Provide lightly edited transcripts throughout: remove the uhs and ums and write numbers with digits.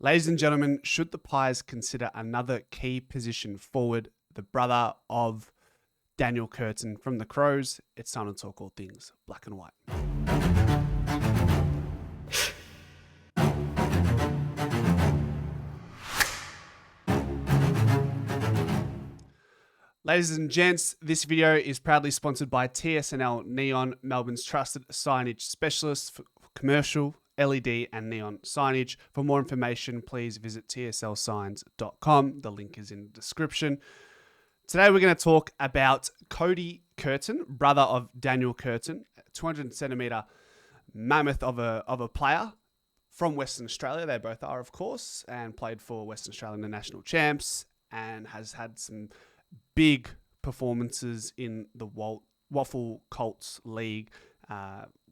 Ladies and gentlemen, should the Pies consider another key position forward, the brother of Daniel Curtin from the Crows? It's time to talk all things black and white. Ladies and gents, this video is proudly sponsored by TSNL Neon, Melbourne's trusted signage specialist for commercial, LED and neon signage. For more information, please visit tslsigns.com. The link is in the description. Today we're going to talk about Cody Curtin, brother of Daniel Curtin, 200 centimetre mammoth of a player from Western Australia. They both are, of course, and played for Western Australia in the national champs and has had some big performances in the Waffle Colts League,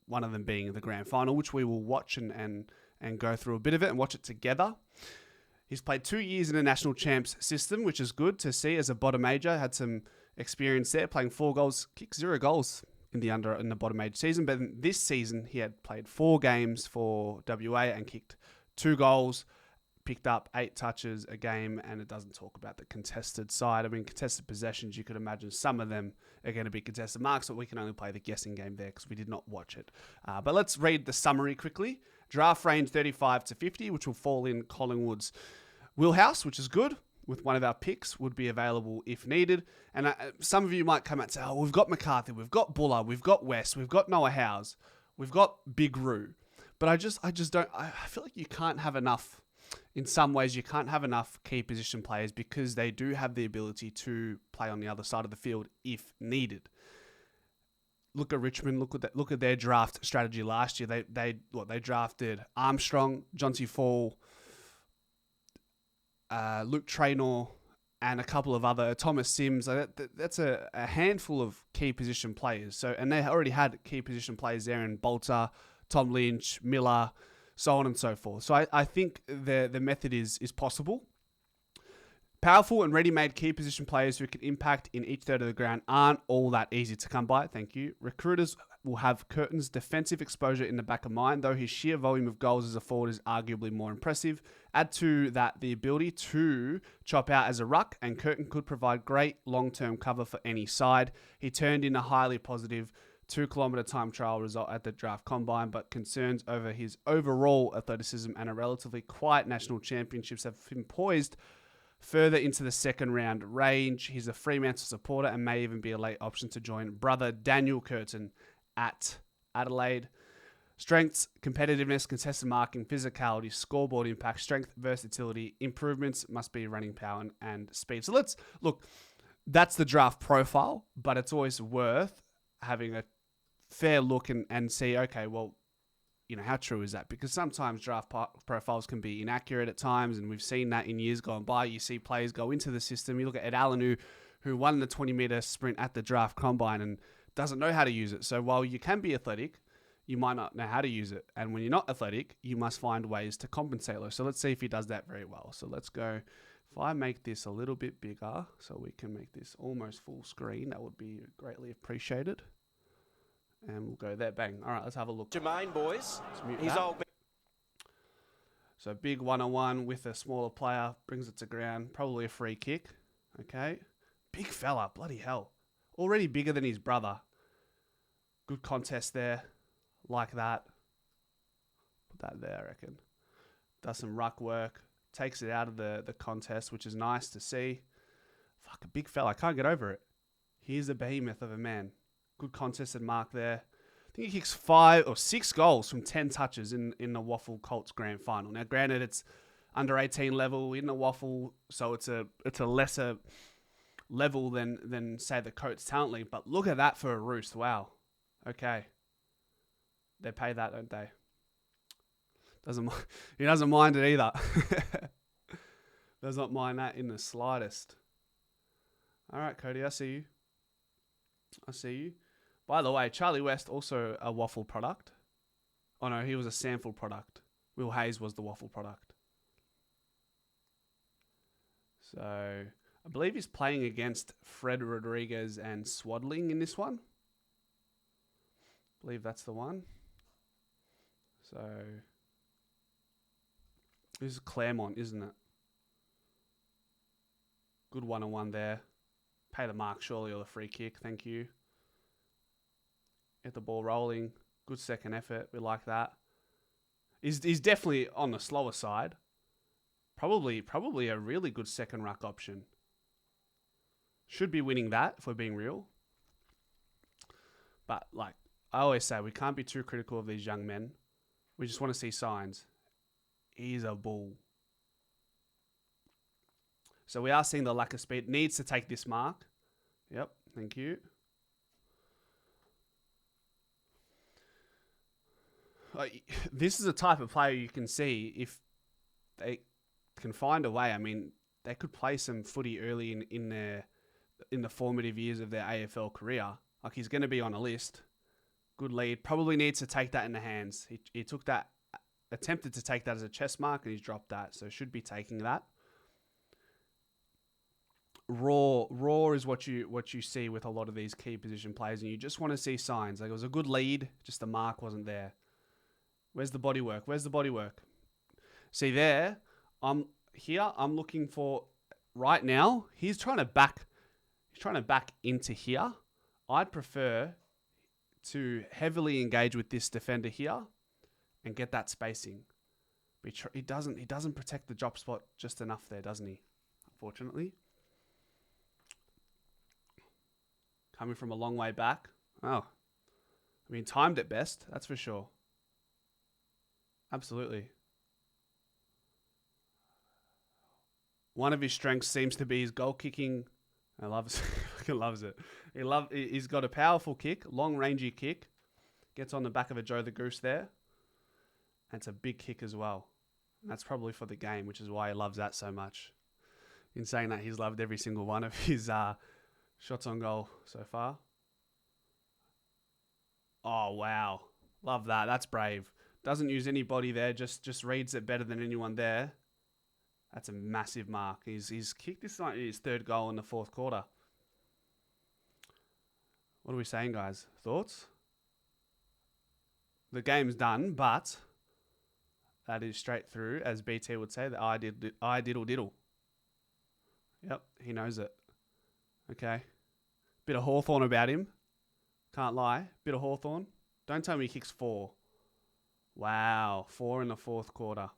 one of them being the grand final, which we will watch and go through a bit of it and watch it together. He's played 2 years in the national champs system, which is good to see as a bottom major. Had some experience there, playing 4 goals, kicked 0 goals in the bottom major season. But this season, he had played 4 games for WA and kicked 2 goals, picked up 8 touches a game, and it doesn't talk about the contested side. I mean, contested possessions, you could imagine some of them are going to be contested marks, but we can only play the guessing game there because we did not watch it. But let's read the summary quickly. Draft range 35 to 50, which will fall in Collingwood's wheelhouse, which is good. With one of our picks, would be available if needed. And some of you might come out and say, oh, we've got McCarthy, we've got Buller, we've got West, we've got Noah Howes, we've got Big Roo. But I just don't, I feel like you can't have enough. In some ways, you can't have enough key position players because they do have the ability to play on the other side of the field if needed. Look at Richmond. Look at their draft strategy last year. They drafted Armstrong, Johnsy Fall, Luke Traynor, and a couple of other Thomas Sims. That's a handful of key position players. And they already had key position players there in Bolter, Tom Lynch, Miller, so on and so forth. So I think the method is possible. Powerful and ready-made key position players who can impact in each third of the ground aren't all that easy to come by, thank you. Recruiters will have Curtin's defensive exposure in the back of mind, though his sheer volume of goals as a forward is arguably more impressive. Add to that the ability to chop out as a ruck, and Curtin could provide great long-term cover for any side. He turned in a highly positive 2-kilometre time trial result at the draft combine, but concerns over his overall athleticism and a relatively quiet national championships have him poised further into the second round range. He's a Fremantle supporter and may even be a late option to join brother Daniel Curtin at Adelaide. Strengths, competitiveness, contested marking, physicality, scoreboard impact, strength, versatility, improvements must be running power and speed. So let's look, that's the draft profile, but it's always worth having a fair look and see, okay, well, how true is that? Because sometimes draft profiles can be inaccurate at times, and we've seen that in years gone by. You see players go into the system. You look at Ed Allen, who won the 20-metre sprint at the draft combine and doesn't know how to use it. So while you can be athletic, you might not know how to use it. And when you're not athletic, you must find ways to compensate. So let's see if he does that very well. So let's go. If I make this a little bit bigger so we can make this almost full screen, that would be greatly appreciated. And we'll go there, bang. All right, let's have a look. Jermaine, boys. He's old. So big one-on-one with a smaller player, brings it to ground. Probably a free kick. Okay. Big fella, bloody hell. Already bigger than his brother. Good contest there. Like that. Put that there, I reckon. Does some ruck work. Takes it out of the contest, which is nice to see. Fuck, a big fella. I can't get over it. He's a behemoth of a man. Good contested mark there. I think he kicks 5 or 6 goals from 10 touches in the Waffle Colts grand final. Now, granted, it's under 18 level in the Waffle, so it's a lesser level than say the Colts Talent League. But look at that for a Roost. Wow. Okay. They pay that, don't they? He doesn't mind it either. Does not mind that in the slightest. All right, Cody, I see you. By the way, Charlie West, also a Waffle product. Oh no, he was a Sample product. Will Hayes was the Waffle product. So, I believe he's playing against Fred Rodriguez and Swaddling in this one. I believe that's the one. So, This is Claremont, isn't it? Good one-on-one there. Pay the mark, surely, or the free kick. Thank you. Get the ball rolling. Good second effort. We like that. He's definitely on the slower side. Probably a really good second ruck option. Should be winning that if we're being real. But like I always say, we can't be too critical of these young men. We just want to see signs. He's a bull. So we are seeing the lack of speed. Needs to take this mark. Yep, thank you. This is a type of player you can see if they can find a way. I mean, they could play some footy early in the formative years of their AFL career. Like, he's going to be on a list. Good lead. Probably needs to take that in the hands. He took that, attempted to take that as a chest mark, and he's dropped that. So should be taking that. Raw is what you see with a lot of these key position players, and you just want to see signs. Like, it was a good lead, just the mark wasn't there. Where's the body work? Where's the body work? See there, I'm looking for right now. He's trying to back into here. I'd prefer to heavily engage with this defender here and get that spacing. But he doesn't protect the drop spot just enough there, doesn't he? Unfortunately. Coming from a long way back. Oh. I mean, timed at best, that's for sure. Absolutely. One of his strengths seems to be his goal kicking. I love it. Fucking loves it. He's got a powerful kick, long rangey kick. Gets on the back of a Joe the Goose there. And it's a big kick as well. And that's probably for the game, which is why he loves that so much. In saying that, he's loved every single one of his shots on goal so far. Oh, wow. Love that. That's brave. Doesn't use any body there. Just reads it better than anyone there. That's a massive mark. He's kicked this like his third goal in the fourth quarter. What are we saying, guys? Thoughts? The game's done, but that is straight through, as BT would say, the I diddle diddle. Yep, he knows it. Okay. Bit of Hawthorn about him. Can't lie. Bit of Hawthorn. Don't tell me he kicks 4. Wow. 4 in the fourth quarter.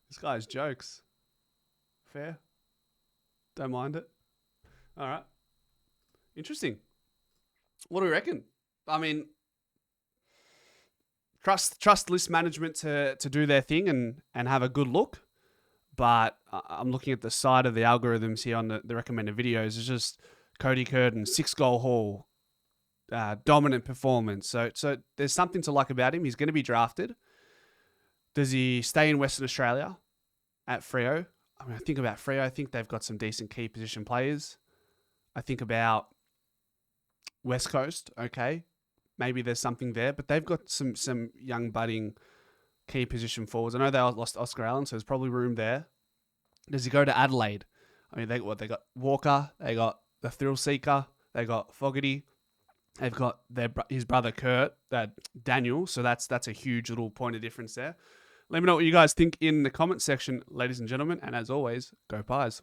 This guy's jokes. Fair. Don't mind it. All right. Interesting. What do we reckon? I mean, trust list management to do their thing and have a good look. But I'm looking at the side of the algorithms here on the recommended videos. It's just Cody Curtin, 6-goal haul, dominant performance. So there's something to like about him. He's going to be drafted. Does he stay in Western Australia at Freo? I mean, I think about Freo. I think they've got some decent key position players. I think about West Coast. Okay, maybe there's something there, but they've got some young budding key position forwards. I know they lost Oscar Allen, so there's probably room there. Does he go to Adelaide? I mean, they got Walker, they got the Thrill Seeker, they got Fogarty, they've got his brother Kurt, Daniel. So that's a huge little point of difference there. Let me know what you guys think in the comment section, ladies and gentlemen. And as always, go Pies.